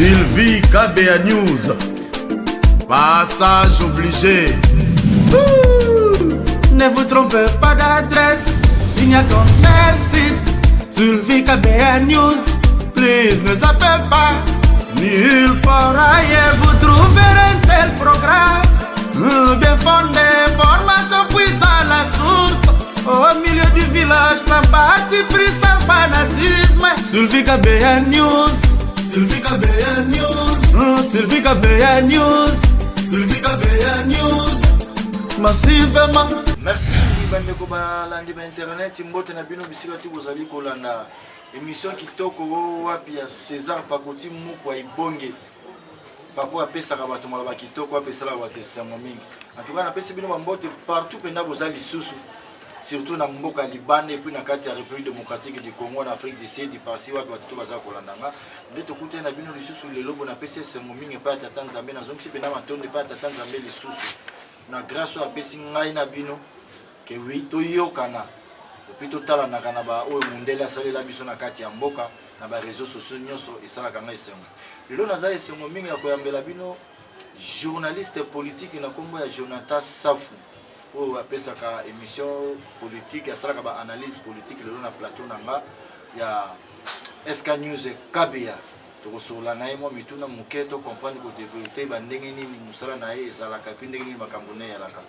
Sylvie KBA News. Passage obligé. Ne vous trompez pas d'adresse, il n'y a qu'un seul site. Sylvie KBA News. Please ne zappez pas. Nulle part ailleurs vous trouverez un tel programme. Bien fondé, formation puissante la source. Au milieu du village, sans parti pris, sans fanatisme. Sylvie KBA News. Sylvie KBA News. Sylvie KBA News. Sylvie KBA News. Massivement. Merci bandeko balandi ba internet mbote na bino bisika tu bozali kolanda émission kitoko wapi ya César Pakoti Mukwa ibonge papa apesaka bato malaba kitoko apesala bato sango mingi en tout cas na pesi bino mbote partout penda bozali susu surtout na mboka Libane et puis na kati ya République démocratique du Congo na Afrique du Sud parci wapi bato baza kolandanga ndeto kute na bino lisusu lelo bona pesi sango mingi pa ta Tanzania na zongi penda matonde pa ta Tanzania lisusu na grâce à pesi ngai na bino ke wi to yokana depuis totala na kana ba o mundele asali la biso na kati ya mboka na ba réseaux sociaux nyonso esala kanga esengo lelo naza esengo mingi ya koyambela bino journaliste politique na kombo ya Jonathan Safu o apesaka émission politique asala ba analyse politique lelo na plateau nanga ya SK News KBA tokosola na yemo mituna muketo comprendre ko développer ba ndenge nini musala na ye ezalaka puis ndenge nini makambo ne yalaka.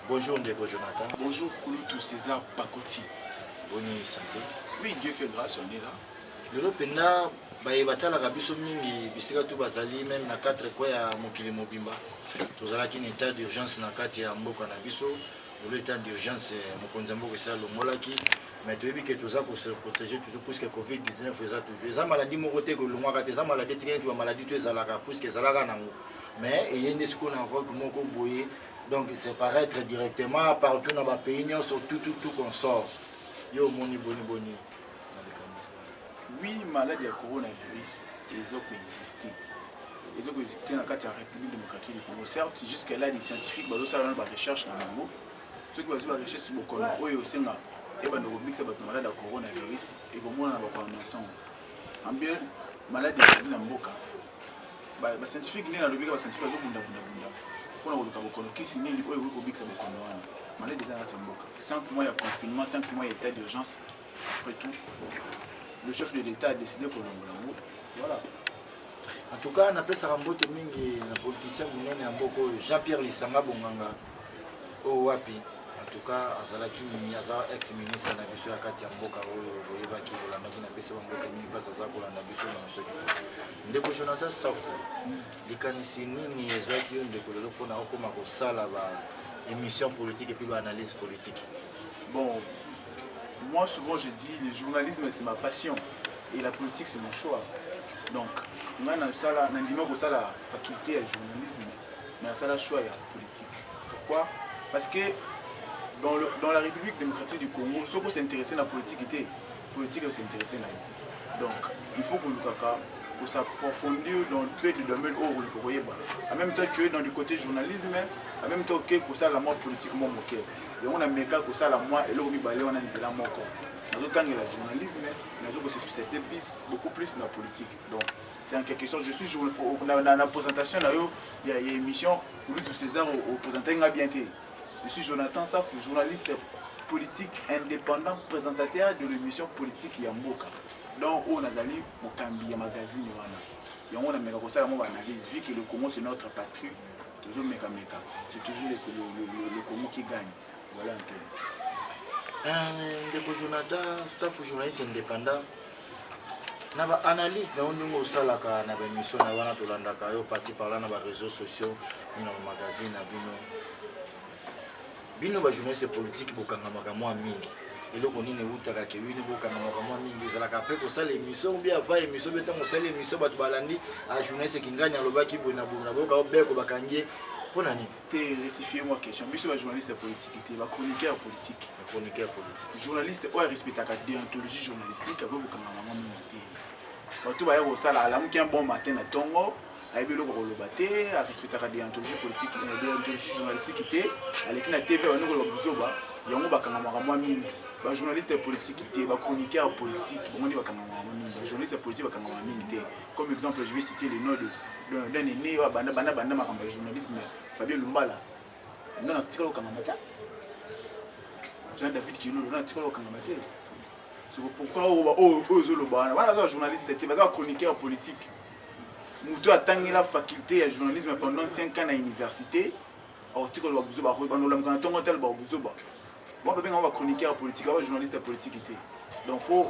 Bonjour Ndeko Jonathan. Bonjour Kouloutou César Pakoti. Bonne santé. Oui, Dieu fait grâce, on est là. Lelo penda bayebata la biso mingi bisika tu bazali même na 4 kwa ya mokili mobimba. Tozalaki na état d'urgence na kati ya mboka na biso. Le état d'urgence mokonzi mboka sa longolaki. Mais tu veux que tu as se protéger toujours puisque Covid-19 faisait toujours. Les maladies moroté que l'on a des maladies qui sont maladies tu es à la puisque ça la gagne. Mais il y a une ce qu'on a vu que mon boyer donc c'est paraître directement partout dans le pays sur tout qu'on sort. Yo moni boni. Oui, maladie à coronavirus ils ont existé. Ils ont existé dans la République démocratique du Congo. Certes, jusqu'à là des scientifiques bah ça la recherche dans le Congo. Ceux qui vont faire la recherche sur le Congo, eux aussi et ben nous mixer avec malade à coronavirus et comment on va pas ensemble. En bien maladie dans mboka. Ba scientifique ni na lobika ba scientifique zo bunda. Pour nous le qui signe les oyo ko mixer avec wana. Maladie dans la mboka. 5 mois de confinement, 5 mois d'état d'urgence. Après tout, le chef de l'État a décidé que l'on voilà. En tout cas, on appelle ça Rambote mingi na politicien munene amboko Jean-Pierre Lisanga Bonganga. O wapi. En tout cas, azalaki miaza ex-ministre na biso ya kati ya mboka oyo boyebaki kolandaki na pesa bangote mingi place aza kolanda biso na mosoki. Ndeko Jonathan Safu, likanisi nini ezwaki yo ndeko lelo mpona okoma kosala ba émission politique et puis ba analyse politique? Bon, moi souvent je dis le journalisme c'est ma passion et la politique c'est mon choix. Donc, moi nandima ko sala faculté à journalisme, mais ça la choix ya politique. Pourquoi? Parce que dans la République démocratique du Congo, ceux qui s'intéressent à la politique, politique s'intéressent à elle. Donc, il faut que s'approfondir dans peu de domaines où vous le voyez. En même temps, tu es dans le côté journalisme, en même temps que ça la mort politiquement moqué. Et on a mis que ça la moi et là on a dit la mort. Dans autant que le journalisme, nous avons spécialisé beaucoup plus dans la politique. Donc, c'est en quelque sorte, je suis journaliste. Dans la présentation, il y a une émission pour lui, tout César, au présentant bien été. Je suis Jonathan Saf, journaliste politique indépendant, présentateur de l'émission politique Yamboka. Donc, on a allé au Kambi, magazine. Et on a mis une analyse, vu que le Congo c'est notre patrie, toujours méca. C'est toujours le Congo qui gagne. Voilà un peu. Jonathan Saf, journaliste indépendant. Na ba analyse na ondingo osalaka na ba émission na wana tolandaka yo passer par là na ba réseaux sociaux na magazine na bino ba journaliste politique bokangamaka mwa mingi eloko nini utaka ke wini bokangamaka mwa mingi ezalaka après ko sala émission bien avant émission betan ko sala émission bato balandi a journaliste kinganya lobaki bona boka obeko bakangie pona ni te rectifier moi question biso ba journaliste politique te ba chroniqueur politique journaliste o respectaka déontologie journalistique ko bokangamaka mwa mingi te bato ba yo sala alamu ki un bon matin na tongo aibe le koloba te a respectaka déontologie politique déontologie journalistique te aleki na TV on ko buzoba yango bakangamaka mwa mingi Les journalistes politiques, les chroniqueurs politiques, les journalistes politiques, comme exemple, je vais citer le nom d'un aîné, un journalisme, Fabien Lumbala. Il y a un article au Kangamata. Jean-David Kilo, il y a un article au Kangamata. C'est pourquoi les journalistes, les chroniqueurs politiques, nous avons la faculté de journalisme pendant 5 ans à l'université. Article au Buzoba, moi, je suis chroniqueur politique, je suis journaliste politique. Donc, il faut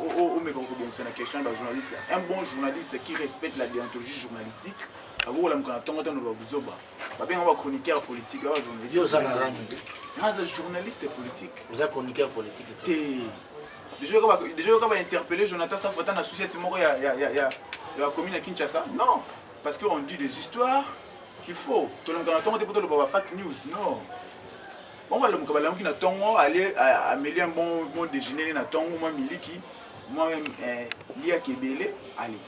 c'est la question d'un journaliste. Un bon journaliste qui respecte la déontologie journalistique, je suis chroniqueur politique, je suis journaliste politique. Vous êtes chroniqueur politique. Déjà, quand on va interpeller Jonathan Safata dans la société, il y a la commune à Kinshasa. Non, parce qu'on dit des histoires qu'il faut. Tout le monde a fake news. Non. On va aller amélior un bon déjeuner na tongo moi miliki moi lia kebele allez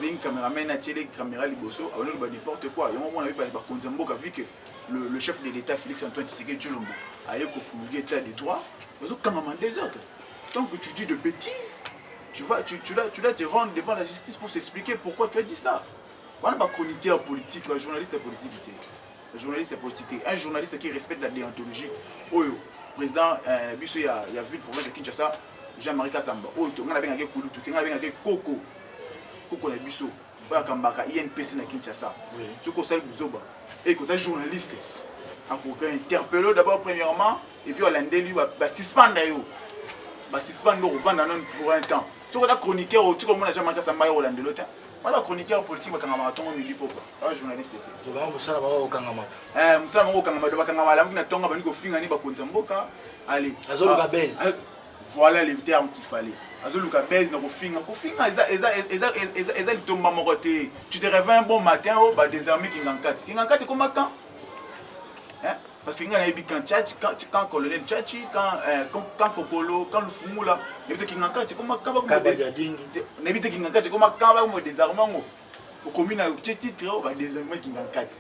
une caméraman a télé caméra liboso avant de n'importe quoi et on a vu ba konzamboka vu que le chef de l'état Félix Antoine Tshisekedi Tshilombo a eu promulgué l'état de droit aux autres caméramans des autres tant que tu dis de bêtises tu dois te rendre devant la justice pour s'expliquer pourquoi tu as dit ça. On a pas chroniqueur politique, un journaliste politique. Un journaliste politique, un journaliste qui respecte la déontologie. Le président Bisso il a vu le problème de Kinshasa, Jean-Marie Kassamba. On a bien Kouloutou, on a bien Coco. Coco na Bisso, ba kambaka INPC na Kinshasa. Ce qu'on sait Bouzoba. Et quand un journaliste, on peut interpeller d'abord premièrement et puis on l'a lui va suspendre yo. Va suspendre au vendre pour un temps. Ce qu'on a chroniqueur au tout comme on a Jean-Marie Kassamba au Landelo. Voilà, chroniqueur politique, je suis un journaliste. Tu vas me faire au Kangama. Je suis un allez. Voilà les termes qu'il fallait. Tu te réveilles un bon matin, des armées qui n'encadrent. Qui n'encadrent comment quand? Parce qu'il y a quand colonel Tchachi, quand Kokolo, quand le Fumu là, les gens qui n'encadrent, comment quand des armements au commune à titre, des armées qui n'encadrent.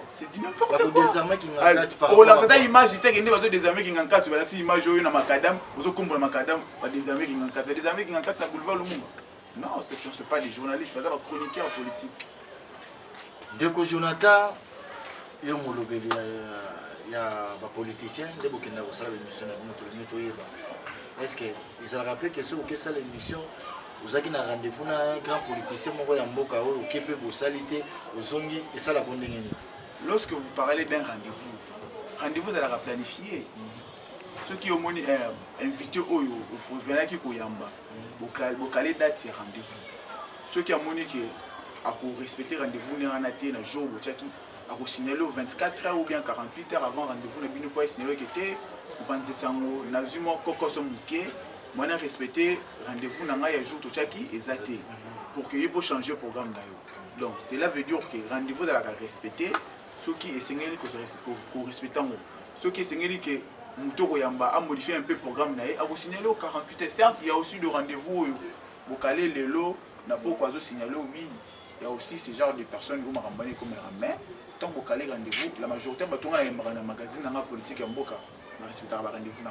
C'est du n'importe quoi. Des armées qui n'encadrent pas. Oh là, cette image, c'était qu'il y a des armées qui n'encadrent. Tu vois, cette image, il y a un macadam, vous comprenez le macadam, des armées qui n'encadrent. Des armées qui n'encadrent, ça boulevard le monde. Non, ce ne sont pas des journalistes, c'est des chroniqueurs politiques. Dès Jonathan, il y a il y a des politiciens qui ont fait l'émission. Est-ce qu'ils ont rappelé que c'est ça l'émission? Vous avez un rendez-vous avec un grand politicien qui peut vous saluer et ça la condamner. Lorsque vous parlez d'un rendez-vous à la planifier. Ceux qui ont invité au prévenant qui koyamba, vous calez date et rendez-vous. Ceux qui ont respecté rendez-vous un jour à vous signaler au 24 heures ou bien 48 heures avant rendez-vous, ne pas signaler que tu as respecté rendez-vous dans un jour pour que vous changer le programme. Donc cela veut dire que rendez-vous dans la respecter ceux qui essayent de respecter. Ceux qui essayent que Moutokoyamba a modifié un peu le programme, à vous signaler au 48 heures. Certes, il y a aussi le rendez-vous au calé les lots, n'a pas quoi signaler, oui. Il y a aussi ce genre de personnes qui ont ramené comme la main. Tant que vous calez rendez-vous, la majorité de les magazines dans la politique en Boka, on respecte le rendez-vous.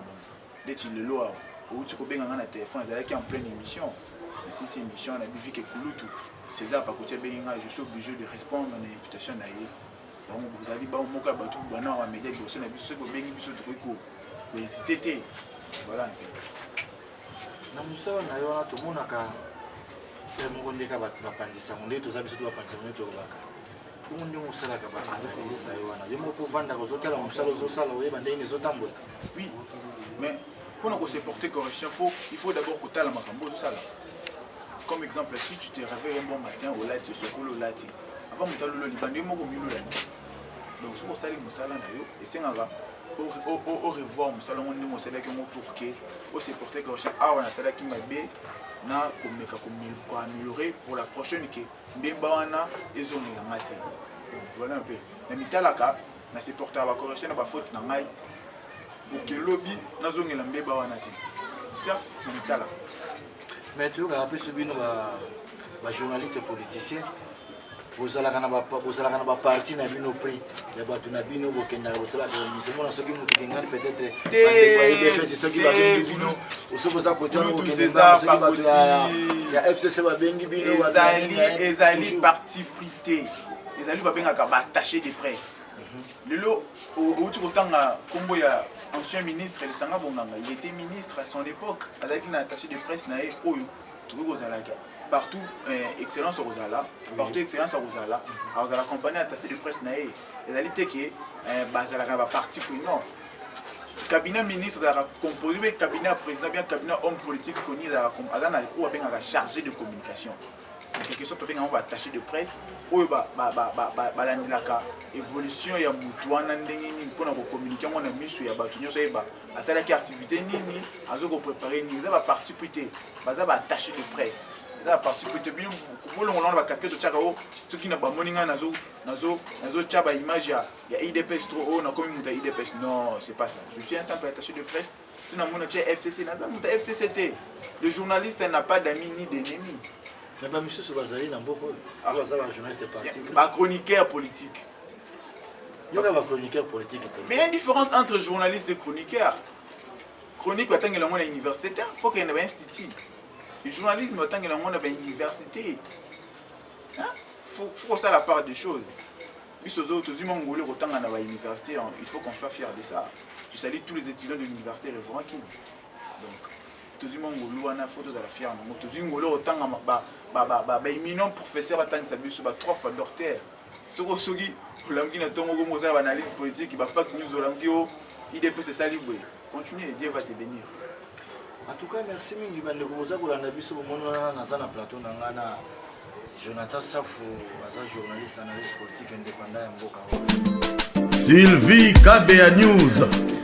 Dès que le lot, où tu peux un téléphone, qui est en pleine émission. Mais si c'est une émission, on a vu que Kouloutou, César Pakotia Benga, je suis obligé de répondre à l'invitation. Vous allez voir mon cas, vous allez voir mes médias, vous allez voir mes hésiter. Voilà. Na musala na yo na to monaka mo ndeka bapandisa mo ndeto za biso to bapandisa mo to baka ko ndi musala ka bapandisa na yo na yo mo povanda ko zotala musala zo sala o yeba ndenge zotambola. Oui, mais pour nous se porter correction, il faut d'abord que tu aies la makambo zo sala. Comme exemple, si tu te réveilles un bon matin au lati, au sokolo lati, avant de le libandé mo ko milo la. Donc si vous salez musala na yo et c'est ngara au revoir musala on ndi musala que mo pour que au se porter correction ah on a sala qui m'a bé na komeka ko améliorer pour la prochaine que mbemba wana ezoni la matin. Donc voilà un peu. Na mitalaka na se porter la correction na ba faute na ngai pour que lobby na zongi la mbemba wana te. Certes na mitala. Mais tu as rappelé ce bino ba journaliste politicien bozalaka na ba parti na bino prix ya bato na bino bokenda bosalaka émission mona soki mutu kengani peut-être bandeko soki babengi bino osokoza côté wana kokenda soki bato ya FCC babengi bino ezali parti pris ezali babengaka baattaché de presse lelo outi kotanga kombo ya ancien ministre Lisanga Bonganga, il était ministre à son époque azalaki na attaché de presse na ye oyo tokoki kozalaka partout excellence Rosala partout excellence Rosala alors la compagnie attaché de presse na ye ezali te ke bazalaka ba parti pris non cabinet ministre ezalaka composé be cabinet président bien cabinet homme politique koni ezalaka na oyo babengaka chargé de communication en quelque sorte babengaka attaché de presse oyo balandelaka évolution ya mutu wana ndenge nini mpona kocommunique yango na miso ya bato nyonso yeba asalaki activité nini azokoprépare nini eza baparti pris te baza baattaché de presse eza baparti pris te bino bolongo lona bacasquette otyaka o soki na bamoni ngai nazotya baimage ya idps tro oyo nakomi moto ya idps non c'est pas ça je suis un simple attaché de presse si namoni otya FCC naza moto ya FCC te le journaliste n'a pas d'amis ni d'ennemis. Mais bah monsieur Sobazali n'a pas de journaliste parti. Chroniqueur politique. Il y a un chroniqueur politique. Mais il y a une différence entre journaliste et chroniqueur. Chronique, il y a une université, il faut qu'il y ait un institut. Le journalisme, il y a une université. Il faut ça la part des choses. Il faut qu'on soit fiers de ça. Je salue tous les étudiants de l'université Révérend King. Donc, tozimo ngolo wana photo za la fière ngo tozimo ngolo otanga ba éminent professeur batanga sabiso ba 3 fois docteur soki olamki na tongo ko moza ba analyse politique ba fake news olamki o IDP c'est ça libre continuez Dieu va te bénir. En tout cas merci mingi bande ko moza ko landa biso bomono na za na plateau na ngana Jonathan Safo aza journaliste analyste politique indépendant ya mboka. Sylvie KBA News.